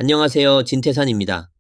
안녕하세요. 진태산입니다.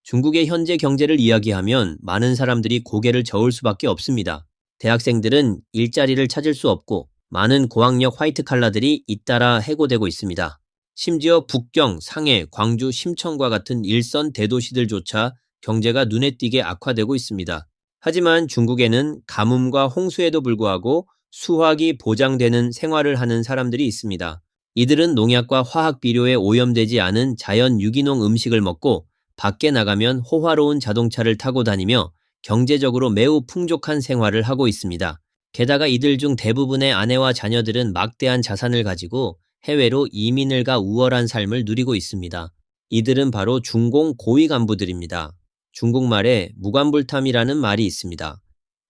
중국의 현재 경제를 이야기하면 많은 사람들이 고개를 저을 수밖에 없습니다. 대학생들은 일자리를 찾을 수 없고 많은 고학력 화이트 칼라들이 잇따라 해고되고 있습니다. 심지어 북경, 상해, 광주, 심천과 같은 일선 대도시들조차 경제가 눈에 띄게 악화되고 있습니다. 하지만 중국에는 가뭄과 홍수에도 불구하고 수확이 보장되는 생활을 하는 사람들이 있습니다. 이들은 농약과 화학 비료에 오염되지 않은 자연 유기농 음식을 먹고 밖에 나가면 호화로운 자동차를 타고 다니며 경제적으로 매우 풍족한 생활을 하고 있습니다. 게다가 이들 중 대부분의 아내와 자녀들은 막대한 자산을 가지고 해외로 이민을 가 우월한 삶을 누리고 있습니다. 이들은 바로 중공 고위 간부들입니다. 중국말에 무관불탐이라는 말이 있습니다.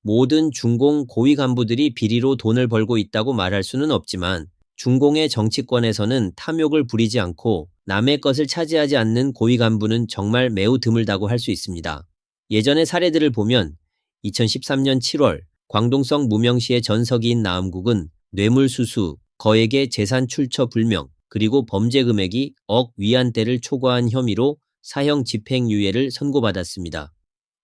모든 중공 고위 간부들이 비리로 돈을 벌고 있다고 말할 수는 없지만 중공의 정치권에서는 탐욕을 부리지 않고 남의 것을 차지하지 않는 고위 간부는 정말 매우 드물다고 할 수 있습니다. 예전의 사례들을 보면 2013년 7월 광동성 무명시의 전서기인 나음국은 뇌물수수, 거액의 재산 출처 불명, 그리고 범죄 금액이 억 위안대를 초과한 혐의로 사형 집행유예를 선고받았습니다.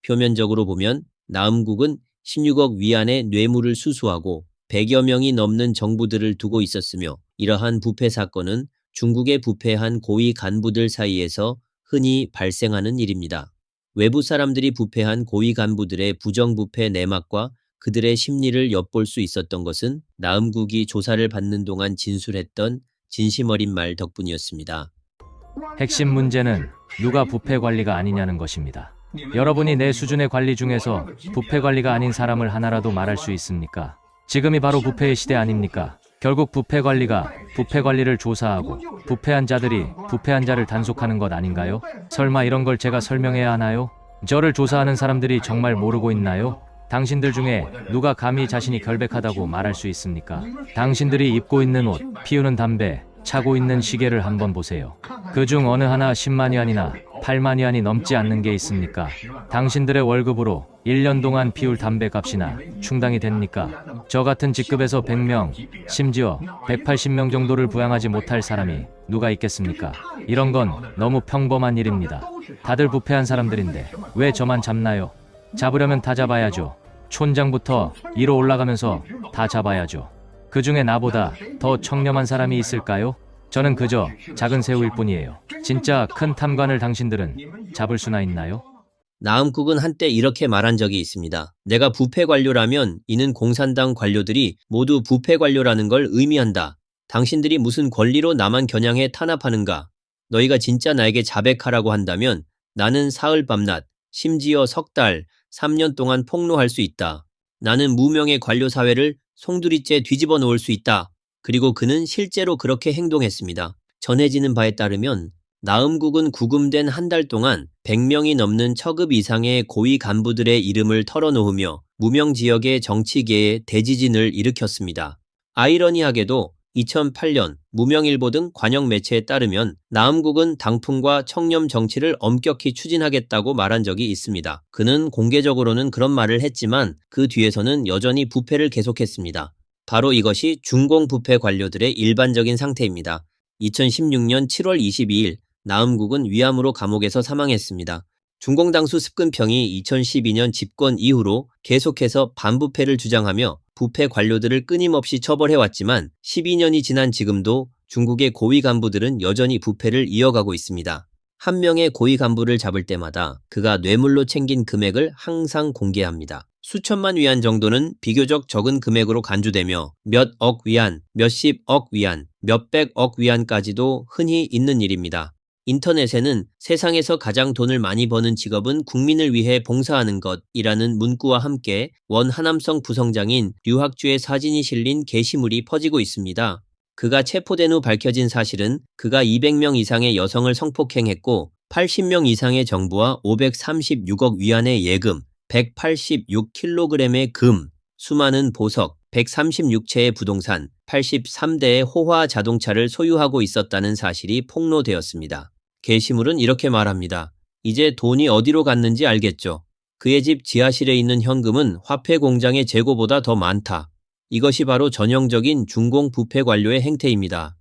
표면적으로 보면 나음국은 16억 위안의 뇌물을 수수하고 100여 명이 넘는 정부들을 두고 있었으며 이러한 부패 사건은 중국의 부패한 고위 간부들 사이에서 흔히 발생하는 일입니다. 외부 사람들이 부패한 고위 간부들의 부정부패 내막과 그들의 심리를 엿볼 수 있었던 것은 나음국이 조사를 받는 동안 진술했던 진심 어린 말 덕분이었습니다. 핵심 문제는 누가 부패 관리가 아니냐는 것입니다. 여러분이 내 수준의 관리 중에서 부패 관리가 아닌 사람을 하나라도 말할 수 있습니까? 지금이 바로 부패의 시대 아닙니까? 결국 부패 관리를 조사하고 부패한 자들이 부패한 자를 단속하는 것 아닌가요? 설마 이런 걸 제가 설명해야 하나요? 저를 조사하는 사람들이 정말 모르고 있나요? 당신들 중에 누가 감히 자신이 결백하다고 말할 수 있습니까? 당신들이 입고 있는 옷, 피우는 담배, 차고 있는 시계를 한번 보세요. 그중 어느 하나 10만 위안이나 8만 위안이 넘지 않는 게 있습니까? 당신들의 월급으로 1년 동안 피울 담배 값이나 충당이 됩니까? 저 같은 직급에서 100명, 심지어 180명 정도를 부양하지 못할 사람이 누가 있겠습니까? 이런 건 너무 평범한 일입니다. 다들 부패한 사람들인데 왜 저만 잡나요? 잡으려면 다 잡아야죠. 촌장부터 위로 올라가면서 다 잡아야죠. 그 중에 나보다 더 청렴한 사람이 있을까요? 저는 그저 작은 새우일 뿐이에요. 진짜 큰 탐관을 당신들은 잡을 수나 있나요? 나음국은 한때 이렇게 말한 적이 있습니다. 내가 부패 관료라면 이는 공산당 관료들이 모두 부패 관료라는 걸 의미한다. 당신들이 무슨 권리로 나만 겨냥해 탄압하는가? 너희가 진짜 나에게 자백하라고 한다면 나는 사흘 밤낮, 심지어 석 달, 3년 동안 폭로할 수 있다. 나는 무명의 관료 사회를 송두리째 뒤집어 놓을 수 있다. 그리고 그는 실제로 그렇게 행동했습니다. 전해지는 바에 따르면 나음국은 구금된 한 달 동안 100명이 넘는 처급 이상의 고위 간부들의 이름을 털어놓으며 무명 지역의 정치계에 대지진을 일으켰습니다. 아이러니하게도 2008년 무명일보 등 관영 매체에 따르면 나음국은 당풍과 청렴 정치를 엄격히 추진하겠다고 말한 적이 있습니다. 그는 공개적으로는 그런 말을 했지만 그 뒤에서는 여전히 부패를 계속했습니다. 바로 이것이 중공 부패 관료들의 일반적인 상태입니다. 2016년 7월 22일 나음국은 위암으로 감옥에서 사망했습니다. 중공 당수 습근평이 2012년 집권 이후로 계속해서 반부패를 주장하며 부패 관료들을 끊임없이 처벌해왔지만 12년이 지난 지금도 중국의 고위 간부들은 여전히 부패를 이어가고 있습니다. 한 명의 고위 간부를 잡을 때마다 그가 뇌물로 챙긴 금액을 항상 공개합니다. 수천만 위안 정도는 비교적 적은 금액으로 간주되며 몇억 위안, 몇십억 위안, 몇백억 위안까지도 흔히 있는 일입니다. 인터넷에는 세상에서 가장 돈을 많이 버는 직업은 국민을 위해 봉사하는 것이라는 문구와 함께 원하남성 부성장인 류학주의 사진이 실린 게시물이 퍼지고 있습니다. 그가 체포된 후 밝혀진 사실은 그가 200명 이상의 여성을 성폭행했고 80명 이상의 정부와 536억 위안의 예금, 186kg의 금, 수많은 보석, 136채의 부동산, 83대의 호화 자동차를 소유하고 있었다는 사실이 폭로되었습니다. 게시물은 이렇게 말합니다. 이제 돈이 어디로 갔는지 알겠죠. 그의 집 지하실에 있는 현금은 화폐 공장의 재고보다 더 많다. 이것이 바로 전형적인 중공 부패 관료의 행태입니다.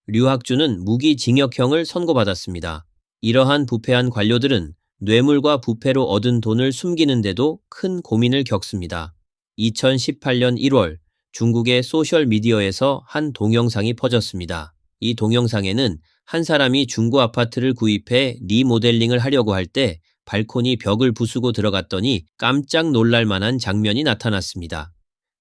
류학주는 무기징역형을 선고받았습니다. 이러한 부패한 관료들은 뇌물과 부패로 얻은 돈을 숨기는데도 큰 고민을 겪습니다. 2018년 1월 중국의 소셜미디어에서 한 동영상이 퍼졌습니다. 이 동영상에는 한 사람이 중고 아파트를 구입해 리모델링을 하려고 할 때 발코니 벽을 부수고 들어갔더니 깜짝 놀랄 만한 장면이 나타났습니다.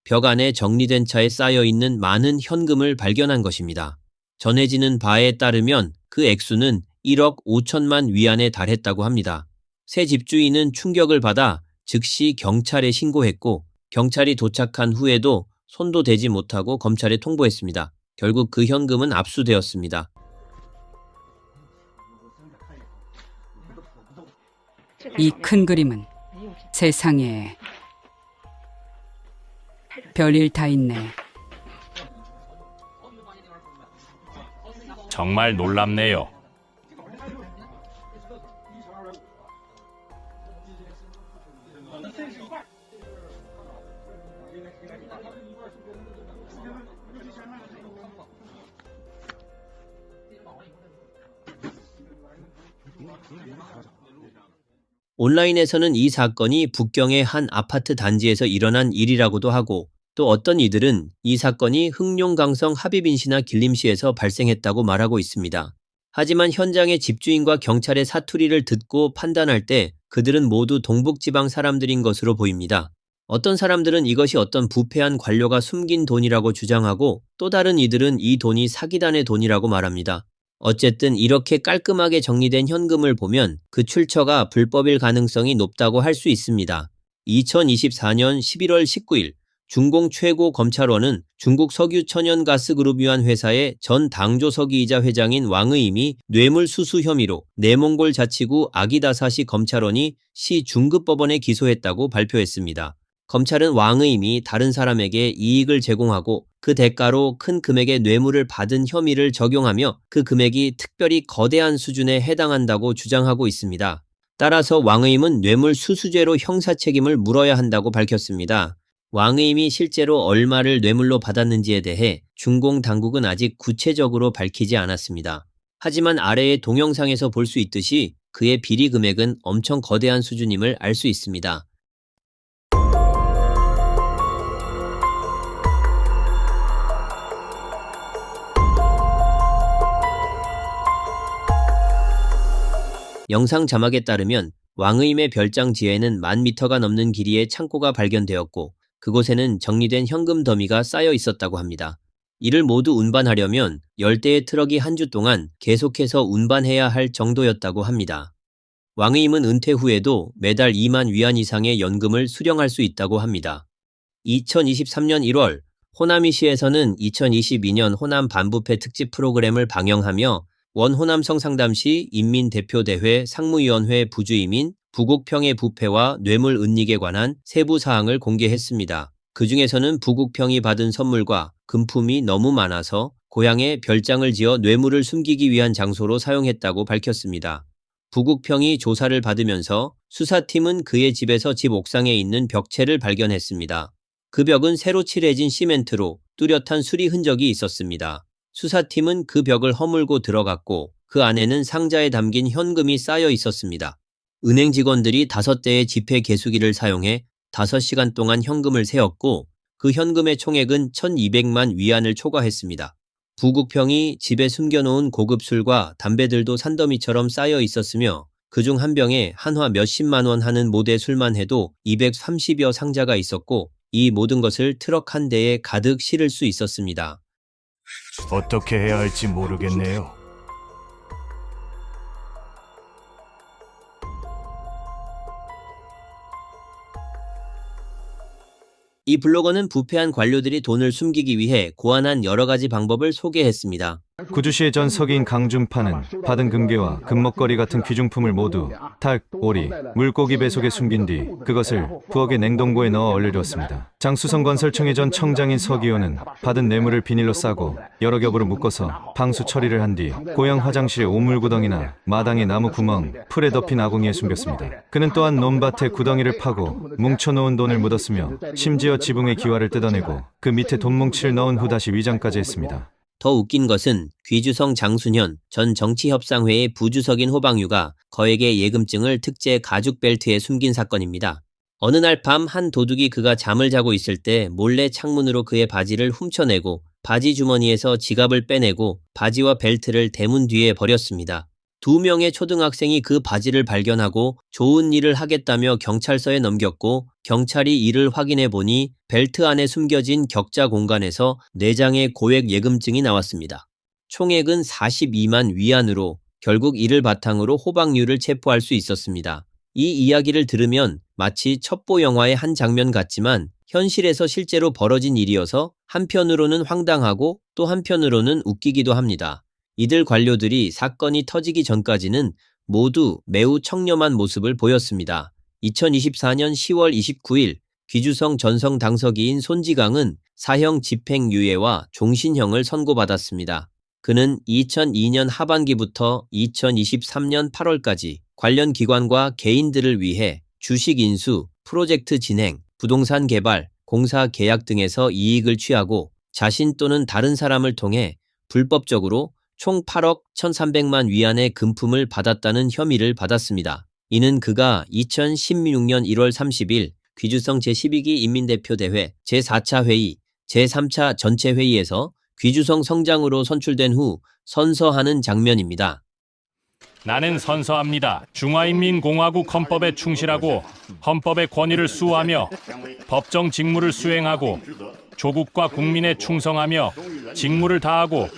벽 안에 정리된 차에 쌓여있는 많은 현금을 발견한 것입니다. 전해지는 바에 따르면 그 액수는 1억 5천만 위안에 달했다고 합니다. 새 집주인은 충격을 받아 즉시 경찰에 신고했고 경찰이 도착한 후에도 손도 대지 못하고 검찰에 통보했습니다. 결국 그 현금은 압수되었습니다. 이 큰 그림은 세상에 별일 다 있네. 정말 놀랍네요. 온라인에서는 이 사건이 북경의 한 아파트 단지에서 일어난 일이라고도 하고 또 어떤 이들은 이 사건이 흑룡강성 하비빈시나 길림시에서 발생했다고 말하고 있습니다. 하지만 현장의 집주인과 경찰의 사투리를 듣고 판단할 때 그들은 모두 동북지방 사람들인 것으로 보입니다. 어떤 사람들은 이것이 어떤 부패한 관료가 숨긴 돈이라고 주장하고 또 다른 이들은 이 돈이 사기단의 돈이라고 말합니다. 어쨌든 이렇게 깔끔하게 정리된 현금을 보면 그 출처가 불법일 가능성이 높다고 할 수 있습니다. 2024년 11월 19일 중공 최고 검찰원은 중국 석유천연가스그룹 유한 회사의 전 당조서기이자 회장인 왕의임이 뇌물수수 혐의로 내몽골 자치구 아기다사시 검찰원이 시 중급법원에 기소했다고 발표했습니다. 검찰은 왕의임이 다른 사람에게 이익을 제공하고 그 대가로 큰 금액의 뇌물을 받은 혐의를 적용하며 그 금액이 특별히 거대한 수준에 해당한다고 주장하고 있습니다. 따라서 왕의임은 뇌물수수죄로 형사책임을 물어야 한다고 밝혔습니다. 왕의임이 실제로 얼마를 뇌물로 받았는지에 대해 중공 당국은 아직 구체적으로 밝히지 않았습니다. 하지만 아래의 동영상에서 볼 수 있듯이 그의 비리 금액은 엄청 거대한 수준임을 알 수 있습니다. 영상 자막에 따르면 왕의임의 별장지에는 1000m가 넘는 길이의 창고가 발견되었고 그곳에는 정리된 현금 더미가 쌓여 있었다고 합니다. 이를 모두 운반하려면 10대의 트럭이 한 주 동안 계속해서 운반해야 할 정도였다고 합니다. 왕의임은 은퇴 후에도 매달 2만 위안 이상의 연금을 수령할 수 있다고 합니다. 2023년 1월 호남이시에서는 2022년 호남 반부패 특집 프로그램을 방영하며 원호남 성상담시 인민대표대회 상무위원회 부주임인 부국평의 부패와 뇌물 은닉에 관한 세부 사항을 공개했습니다. 그 중에서는 부국평이 받은 선물과 금품이 너무 많아서 고향에 별장을 지어 뇌물을 숨기기 위한 장소로 사용했다고 밝혔습니다. 부국평이 조사를 받으면서 수사팀은 그의 집에서 집 옥상에 있는 벽체를 발견했습니다. 그 벽은 새로 칠해진 시멘트로 뚜렷한 수리 흔적이 있었습니다. 수사팀은 그 벽을 허물고 들어갔고 그 안에는 상자에 담긴 현금이 쌓여 있었습니다. 은행 직원들이 5대의 지폐 개수기를 사용해 5시간 동안 현금을 세었고 그 현금의 총액은 1200만 위안을 초과했습니다. 부국평이 집에 숨겨놓은 고급 술과 담배들도 산더미처럼 쌓여 있었으며 그중 한 병에 한화 몇십만 원 하는 모대 술만 해도 230여 상자가 있었고 이 모든 것을 트럭 한 대에 가득 실을 수 있었습니다. 어떻게 해야 할지 모르겠네요. 이 블로거는 부패한 관료들이 돈을 숨기기 위해 고안한 여러 가지 방법을 소개했습니다. 구주시의 전 서기인 강준파는 받은 금괴와 금먹거리 같은 귀중품을 모두 닭, 오리, 물고기 배속에 숨긴 뒤 그것을 부엌의 냉동고에 넣어 얼려두었습니다. 장수성건설청의 전 청장인 서기호는 받은 뇌물을 비닐로 싸고 여러 겹으로 묶어서 방수 처리를 한 뒤 고향 화장실의 오물구덩이나 마당의 나무 구멍, 풀에 덮인 아궁이에 숨겼습니다. 그는 또한 논밭에 구덩이를 파고 뭉쳐놓은 돈을 묻었으며 심지어 지붕의 기와를 뜯어내고 그 밑에 돈 뭉치를 넣은 후 다시 위장까지 했습니다. 더 웃긴 것은 귀주성 장순현 전 정치협상회의 부주석인 호방유가 거액의 예금증을 특제 가죽 벨트에 숨긴 사건입니다. 어느 날 밤 한 도둑이 그가 잠을 자고 있을 때 몰래 창문으로 그의 바지를 훔쳐내고 바지 주머니에서 지갑을 빼내고 바지와 벨트를 대문 뒤에 버렸습니다. 2명의 초등학생이 그 바지를 발견하고 좋은 일을 하겠다며 경찰서에 넘겼고 경찰이 이를 확인해 보니 벨트 안에 숨겨진 격자 공간에서 4장의 고액 예금증이 나왔습니다. 총액은 42만 위안으로 결국 이를 바탕으로 호방유를 체포할 수 있었습니다. 이 이야기를 들으면 마치 첩보 영화의 한 장면 같지만 현실에서 실제로 벌어진 일이어서 한편으로는 황당하고 또 한편으로는 웃기기도 합니다. 이들 관료들이 사건이 터지기 전까지는 모두 매우 청렴한 모습을 보였습니다. 2024년 10월 29일 귀주성 전성 당서기인 손지강은 사형 집행유예와 종신형을 선고받았습니다. 그는 2002년 하반기부터 2023년 8월까지 관련 기관과 개인들을 위해 주식 인수, 프로젝트 진행, 부동산 개발, 공사 계약 등에서 이익을 취하고 자신 또는 다른 사람을 통해 불법적으로 총 8억 1,300만 위안의 금품을 받았다는 혐의를 받았습니다. 이는 그가 2016년 1월 30일 귀주성 제12기 인민대표대회 제4차 회의, 제3차 전체회의에서 귀주성 성장으로 선출된 후 선서하는 장면입니다. 나는 선서합니다. 중화인민공화국 헌법에 충실하고 헌법의 권위를 수호하며 법정 직무를 수행하고 조국과 국민에 충성하며 직무를 다하고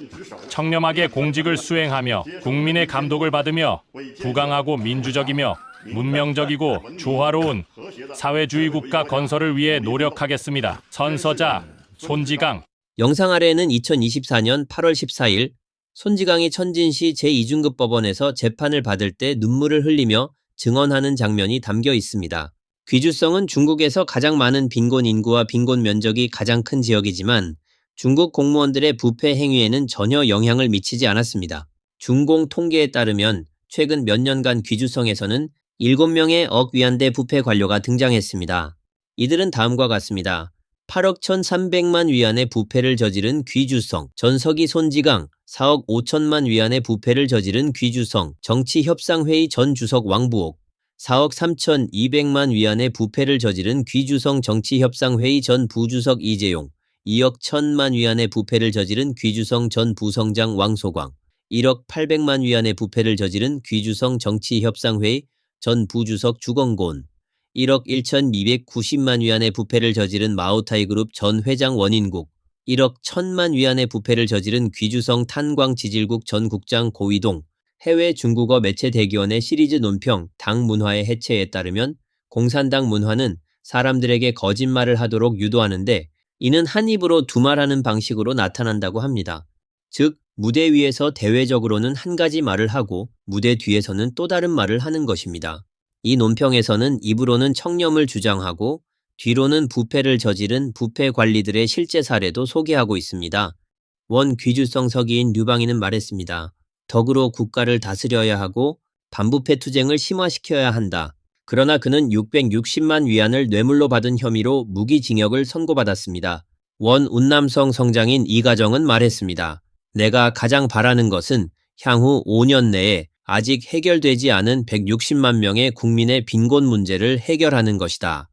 청렴하게 공직을 수행하며 국민의 감독을 받으며 부강하고 민주적이며 문명적이고 조화로운 사회주의 국가 건설을 위해 노력하겠습니다. 선서자 손지강. 영상 아래에는 2024년 8월 14일 손지강이 천진시 제2중급 법원에서 재판을 받을 때 눈물을 흘리며 증언하는 장면이 담겨 있습니다. 귀주성은 중국에서 가장 많은 빈곤 인구와 빈곤 면적이 가장 큰 지역이지만 중국 공무원들의 부패 행위에는 전혀 영향을 미치지 않았습니다. 중공 통계에 따르면 최근 몇 년간 귀주성에서는 7명의 억 위안대 부패 관료가 등장했습니다. 이들은 다음과 같습니다. 8억 1,300만 위안의 부패를 저지른 귀주성, 전서기 손지강, 4억 5천만 위안의 부패를 저지른 귀주성, 정치협상회의 전 주석 왕부옥, 4억 3,200만 위안의 부패를 저지른 귀주성 정치협상회의 전 부주석 이재용, 2억 1,000만 위안의 부패를 저지른 귀주성 전 부성장 왕소광, 1억 800만 위안의 부패를 저지른 귀주성 정치협상회의 전 부주석 주건곤, 1억 1,290만 위안의 부패를 저지른 마오타이그룹 전 회장 원인국, 1억 1,000만 위안의 부패를 저지른 귀주성 탄광지질국 전 국장 고위동, 해외 중국어 매체 대기원의 시리즈 논평 당 문화의 해체에 따르면 공산당 문화는 사람들에게 거짓말을 하도록 유도하는데 이는 한 입으로 두 말하는 방식으로 나타난다고 합니다. 즉 무대 위에서 대외적으로는 한 가지 말을 하고 무대 뒤에서는 또 다른 말을 하는 것입니다. 이 논평에서는 입으로는 청렴을 주장하고 뒤로는 부패를 저지른 부패 관리들의 실제 사례도 소개하고 있습니다. 원 귀주성 서기인 류방인은 말했습니다. 덕으로 국가를 다스려야 하고 반부패 투쟁을 심화시켜야 한다. 그러나 그는 660만 위안을 뇌물로 받은 혐의로 무기징역을 선고받았습니다. 원 운남성 성장인 이가정은 말했습니다. 내가 가장 바라는 것은 향후 5년 내에 아직 해결되지 않은 160만 명의 국민의 빈곤 문제를 해결하는 것이다.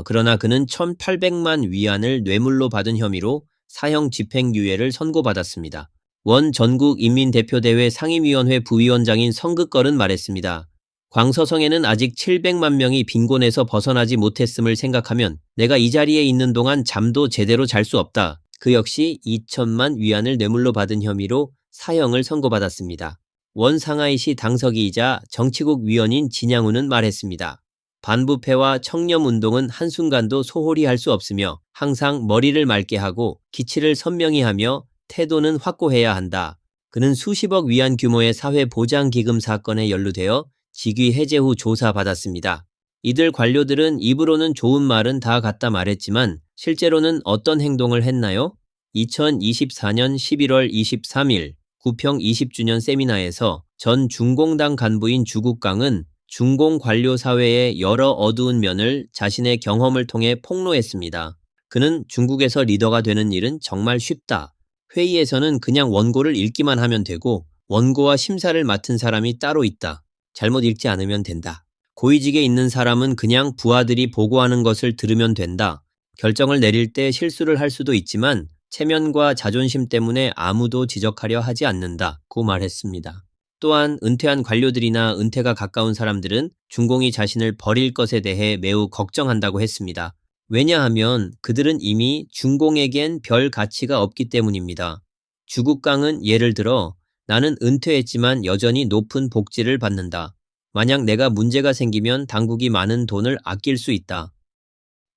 그러나 그는 1,800만 위안을 뇌물로 받은 혐의로 사형 집행유예를 선고받았습니다. 원 전국인민대표대회 상임위원회 부위원장인 성극걸은 말했습니다. 광서성에는 아직 700만 명이 빈곤에서 벗어나지 못했음을 생각하면 내가 이 자리에 있는 동안 잠도 제대로 잘 수 없다. 그 역시 2천만 위안을 뇌물로 받은 혐의로 사형을 선고받았습니다. 원 상하이시 당서기이자 정치국 위원인 진양훈은 말했습니다. 반부패와 청렴운동은 한순간도 소홀히 할 수 없으며 항상 머리를 맑게 하고 기치를 선명히 하며 태도는 확고해야 한다. 그는 수십억 위안 규모의 사회보장기금 사건에 연루되어 직위 해제 후 조사받았습니다. 이들 관료들은 입으로는 좋은 말은 다 갖다 말했지만 실제로는 어떤 행동을 했나요? 2024년 11월 23일 구평 20주년 세미나에서 전 중공당 간부인 주국강은 중공 관료 사회의 여러 어두운 면을 자신의 경험을 통해 폭로했습니다. 그는 중국에서 리더가 되는 일은 정말 쉽다. 회의에서는 그냥 원고를 읽기만 하면 되고 원고와 심사를 맡은 사람이 따로 있다. 잘못 읽지 않으면 된다. 고위직에 있는 사람은 그냥 부하들이 보고하는 것을 들으면 된다. 결정을 내릴 때 실수를 할 수도 있지만 체면과 자존심 때문에 아무도 지적하려 하지 않는다고 말했습니다. 또한 은퇴한 관료들이나 은퇴가 가까운 사람들은 준공이 자신을 버릴 것에 대해 매우 걱정한다고 했습니다. 왜냐하면 그들은 이미 준공에겐 별 가치가 없기 때문입니다. 주국강은 예를 들어 나는 은퇴했지만 여전히 높은 복지를 받는다. 만약 내가 문제가 생기면 당국이 많은 돈을 아낄 수 있다.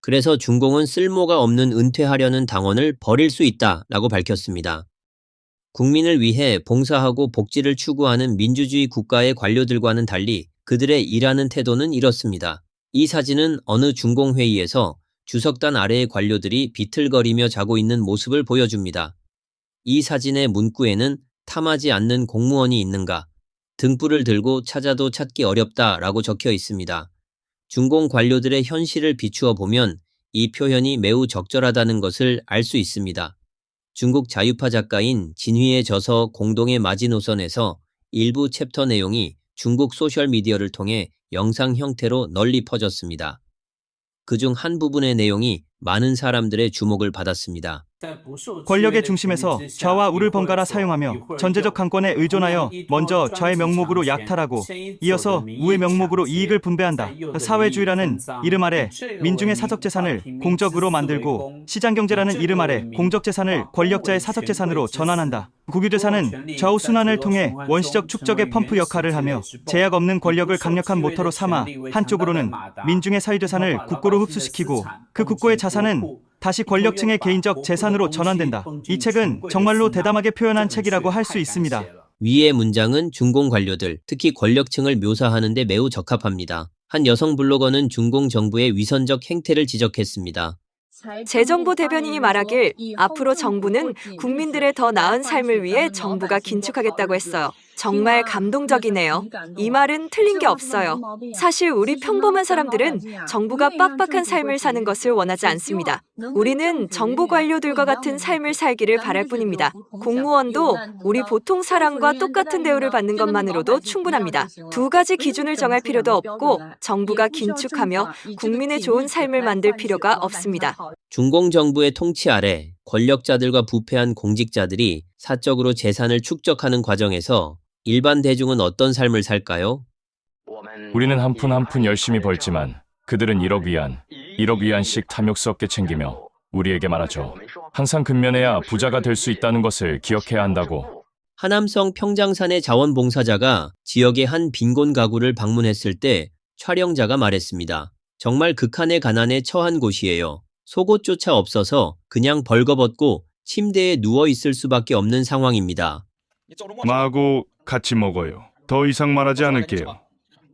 그래서 준공은 쓸모가 없는 은퇴하려는 당원을 버릴 수 있다라고 밝혔습니다. 국민을 위해 봉사하고 복지를 추구하는 민주주의 국가의 관료들과는 달리 그들의 일하는 태도는 이렇습니다. 이 사진은 어느 준공회의에서 주석단 아래의 관료들이 비틀거리며 자고 있는 모습을 보여줍니다. 이 사진의 문구에는 탐하지 않는 공무원이 있는가? 등불을 들고 찾아도 찾기 어렵다라고 적혀 있습니다. 준공 관료들의 현실을 비추어 보면 이 표현이 매우 적절하다는 것을 알 수 있습니다. 중국 자유파 작가인 진휘의 저서 공동의 마지노선에서 일부 챕터 내용이 중국 소셜미디어를 통해 영상 형태로 널리 퍼졌습니다. 그중 한 부분의 내용이 많은 사람들의 주목을 받았습니다. 권력의 중심에서 좌와 우를 번갈아 사용하며 전제적 강권에 의존하여 먼저 좌의 명목으로 약탈하고 이어서 우의 명목으로 이익을 분배한다. 사회주의라는 이름 아래 민중의 사적재산을 공적으로 만들고 시장경제라는 이름 아래 공적재산을 권력자의 사적재산으로 전환한다. 국유재산은 좌우 순환을 통해 원시적 축적의 펌프 역할을 하며 제약 없는 권력을 강력한 모터로 삼아 한쪽으로는 민중의 사유재산을 국고로 흡수시키고 그 국고의 자산은 다시 권력층의 개인적 재산으로 전환된다. 이 책은 정말로 대담하게 표현한 책이라고 할 수 있습니다. 위의 문장은 준공 관료들, 특히 권력층을 묘사하는 데 매우 적합합니다. 한 여성 블로거는 준공 정부의 위선적 행태를 지적했습니다. 재정부 대변인이 말하길 앞으로 정부는 국민들의 더 나은 삶을 위해 정부가 긴축하겠다고 했어요. 정말 감동적이네요. 이 말은 틀린 게 없어요. 사실 우리 평범한 사람들은 정부가 빡빡한 삶을 사는 것을 원하지 않습니다. 우리는 정부 관료들과 같은 삶을 살기를 바랄 뿐입니다. 공무원도 우리 보통 사람과 똑같은 대우를 받는 것만으로도 충분합니다. 두 가지 기준을 정할 필요도 없고 정부가 긴축하며 국민의 좋은 삶을 만들 필요가 없습니다. 준공 정부의 통치 아래 권력자들과 부패한 공직자들이 사적으로 재산을 축적하는 과정에서 일반 대중은 어떤 삶을 살까요? 우리는 한 푼 한 푼 열심히 벌지만 그들은 1억 위안씩 탐욕스럽게 챙기며 우리에게 말하죠. 항상 근면해야 부자가 될 수 있다는 것을 기억해야 한다고. 하남성 평장산의 자원봉사자가 지역의 한 빈곤 가구를 방문했을 때 촬영자가 말했습니다. 정말 극한의 가난에 처한 곳이에요. 속옷조차 없어서 그냥 벌거벗고 침대에 누워 있을 수밖에 없는 상황입니다. 마하고 같이 먹어요. 더 이상 말하지 않을게요.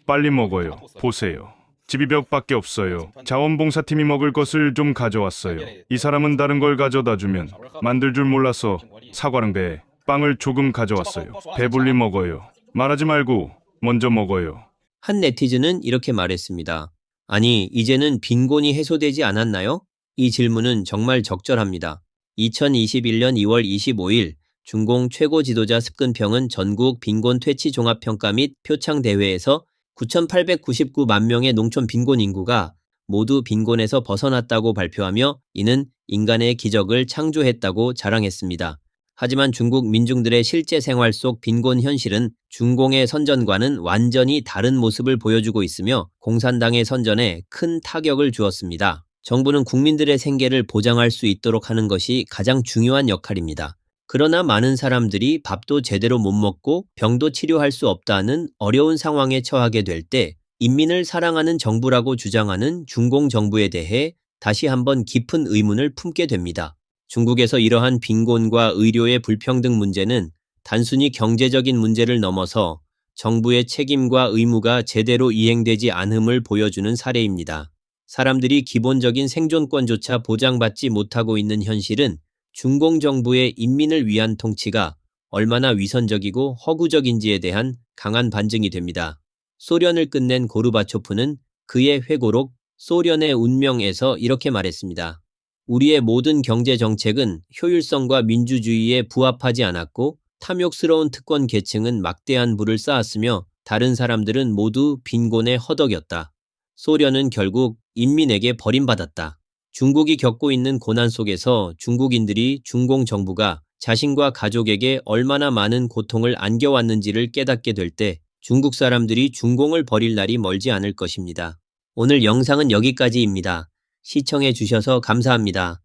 빨리 먹어요. 보세요. 집이 벽밖에 없어요. 자원봉사팀이 먹을 것을 좀 가져왔어요. 이 사람은 다른 걸 가져다 주면 만들 줄 몰라서 사과랑 배, 빵을 조금 가져왔어요. 배불리 먹어요. 말하지 말고 먼저 먹어요. 한 네티즌은 이렇게 말했습니다. 아니, 이제는 빈곤이 해소되지 않았나요? 이 질문은 정말 적절합니다. 2021년 2월 25일 준공 최고 지도자 습근평은 전국 빈곤 퇴치 종합평가 및 표창 대회에서 9,899만 명의 농촌 빈곤 인구가 모두 빈곤에서 벗어났다고 발표하며 이는 인간의 기적을 창조했다고 자랑했습니다. 하지만 중국 민중들의 실제 생활 속 빈곤 현실은 준공의 선전과는 완전히 다른 모습을 보여주고 있으며 공산당의 선전에 큰 타격을 주었습니다. 정부는 국민들의 생계를 보장할 수 있도록 하는 것이 가장 중요한 역할입니다. 그러나 많은 사람들이 밥도 제대로 못 먹고 병도 치료할 수 없다는 어려운 상황에 처하게 될 때 인민을 사랑하는 정부라고 주장하는 준공 정부에 대해 다시 한번 깊은 의문을 품게 됩니다. 중국에서 이러한 빈곤과 의료의 불평등 문제는 단순히 경제적인 문제를 넘어서 정부의 책임과 의무가 제대로 이행되지 않음을 보여주는 사례입니다. 사람들이 기본적인 생존권조차 보장받지 못하고 있는 현실은 준공 정부의 인민을 위한 통치가 얼마나 위선적이고 허구적인지에 대한 강한 반증이 됩니다. 소련을 끝낸 고르바초프는 그의 회고록 소련의 운명에서 이렇게 말했습니다. 우리의 모든 경제 정책은 효율성과 민주주의에 부합하지 않았고 탐욕스러운 특권 계층은 막대한 부를 쌓았으며 다른 사람들은 모두 빈곤에 허덕였다. 소련은 결국 인민에게 버림받았다. 중국이 겪고 있는 고난 속에서 중국인들이 중공 정부가 자신과 가족에게 얼마나 많은 고통을 안겨왔는지를 깨닫게 될 때 중국 사람들이 중공을 버릴 날이 멀지 않을 것입니다. 오늘 영상은 여기까지입니다. 시청해 주셔서 감사합니다.